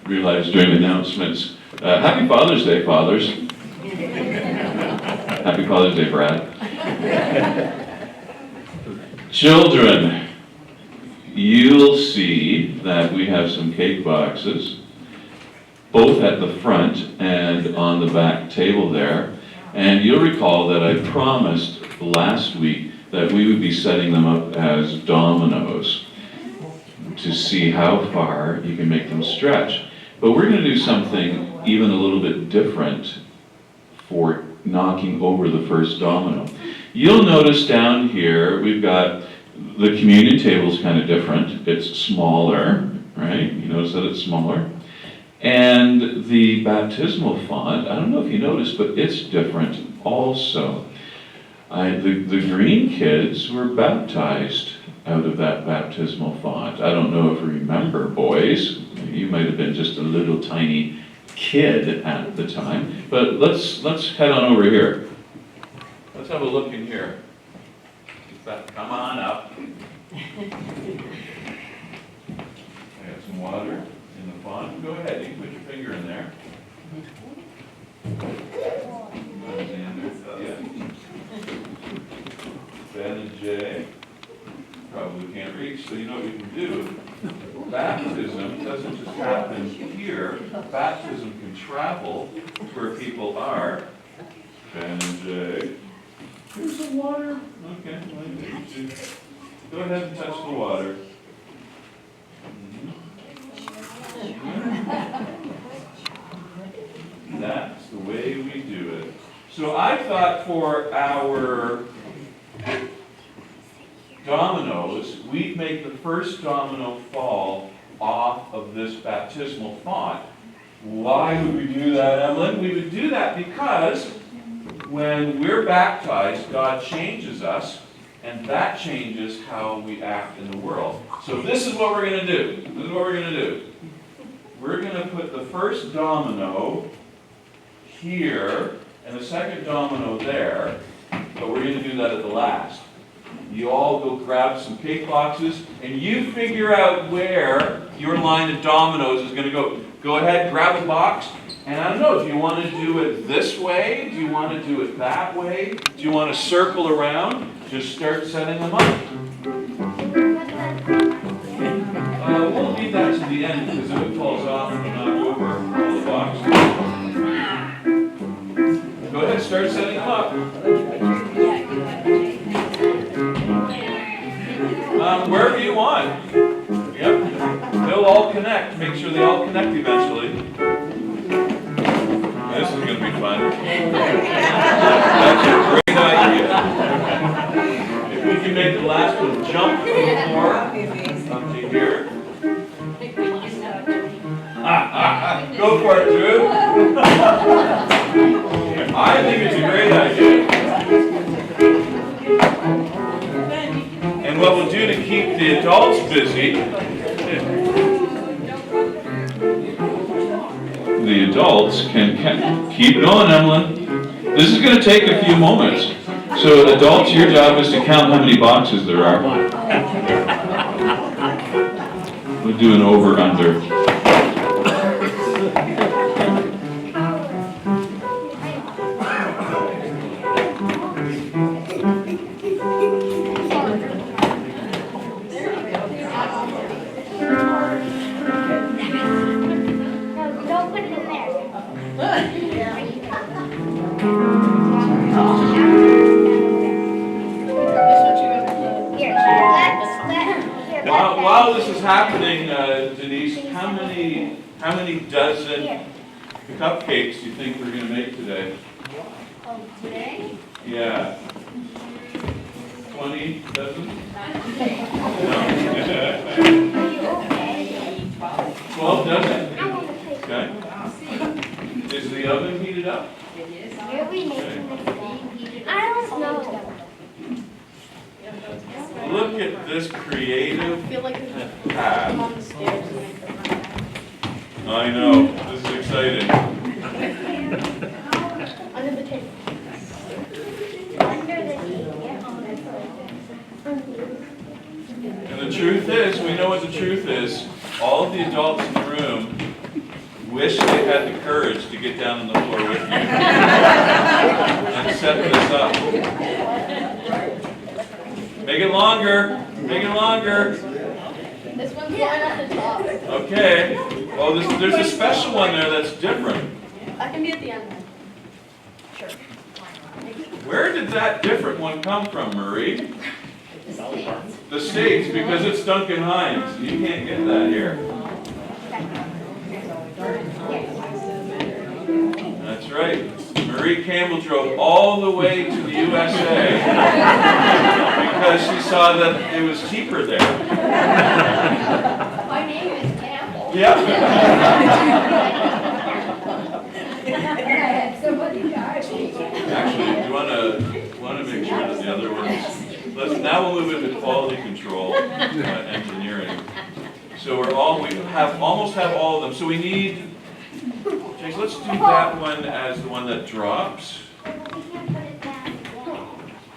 realized during the announcements. Happy Father's Day, fathers. Happy Father's Day, Brad. Children, you'll see that we have some cake boxes, both at the front and on the back table there. And you'll recall that I promised last week that we would be setting them up as dominoes to see how far you can make them stretch. But we're going to do something even a little bit different for knocking over the first domino. You'll notice down here we've got the communion table's kind of different. It's smaller, right? You notice that it's smaller. And the baptismal font, I don't know if you noticed, but it's different also. The green kids were baptized out of that baptismal font. I don't know if you remember, boys. You might have been just a little tiny kid at the time. But let's head on over here. Let's have a look in here. Come on up. I got some water in the font. Go ahead, you can put your finger in there. Yeah. Ben and Jay probably can't reach, so you know what you can do. Baptism doesn't just happen here. Baptism can travel where people are. Ben and Jay. Here's the water. Okay. Go ahead and touch the water. That's the way we do it. So I thought for our dominoes, we'd make the first domino fall off of this baptismal font. Why would we do that, Evelyn? We would do that because when we're baptized, God changes us, and that changes how we act in the world. So this is what we're going to do. This is what we're going to do. We're going to put the first domino here, and the second domino there, but we're going to do that at the last. You all go grab some cake boxes, and you figure out where your line of dominoes is going to go. Go ahead, grab a box, and I don't know, do you want to do it this way? Do you want to do it that way? Do you want to circle around? Just start setting them up. We'll leave that to the end, because if it falls off, we'll knock over all the boxes. Go ahead, start setting them up. Wherever you want. Yep. They'll all connect. Make sure they all connect eventually. This is going to be fun. That's a great idea. If we can make the last one jump from the floor up to here. Go for it, Drew. I think it's a great idea. And what we'll do to keep the adults busy, the adults can keep going, Emily. This is going to take a few moments. So adults, your job is to count how many boxes there are. We'll do an over-under. While this is happening, Denise, how many dozen cupcakes do you think we're going to make today? Oh, today? Yeah. 20 dozen? No? 12 dozen? Okay. Is the oven heated up? It is. Are we making this thing? I don't know. Look at this creative I feel like pad. I'm on the stairs. I know. This is exciting. Under the table. Under the table. And the truth is, we know what the truth is. All of the adults in the room wish they had the courage to get down on the floor with you and set this up. Make it longer. Make it longer. This one's going at the top. Okay. Oh, there's a special one there that's different. I can be at the end then. Sure. Where did that different one come from, Marie? The States, because it's Duncan Hines. You can't get that here. That's right. Marie Campbell drove all the way to the USA because she saw that it was cheaper there. My name is Campbell. Yep. Actually, you want to make sure that the other ones. Now we'll move into quality control, engineering. So we almost have all of them. So we need. James, let's do that one as the one that drops.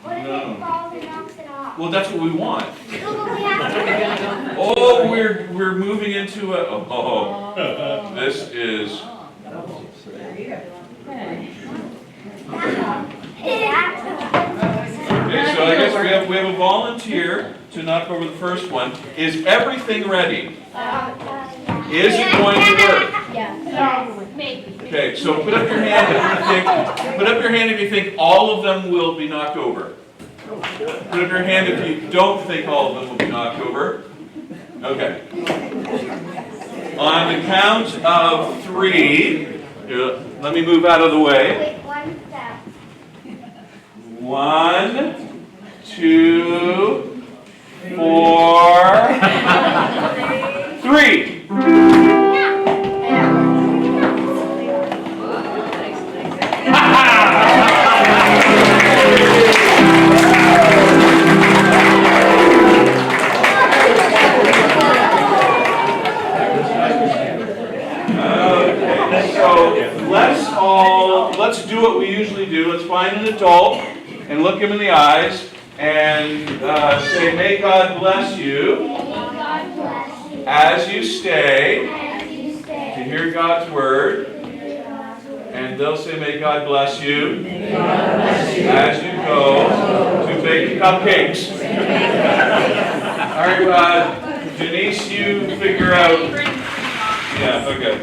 What if No. it falls and knocks it off? Well, that's what we want. No, but we have to. Oh, we're moving into a. This is. Okay, so I guess we have a volunteer to knock over the first one. Is everything ready? Is it going to work? Yeah. Maybe. Okay, so put up your hand if you think all of them will be knocked over. Put up your hand if you don't think all of them will be knocked over. Okay. On the count of 3, here, let me move out of the way. Wait, one step. 1, 2, 4, 3. Let's do what we usually do. Let's find an adult and look him in the eyes and say, "May God bless you as you stay to hear God's word." And they'll say, "May God bless you as you go to bake cupcakes." All right, Denise, you figure out. Yeah, okay.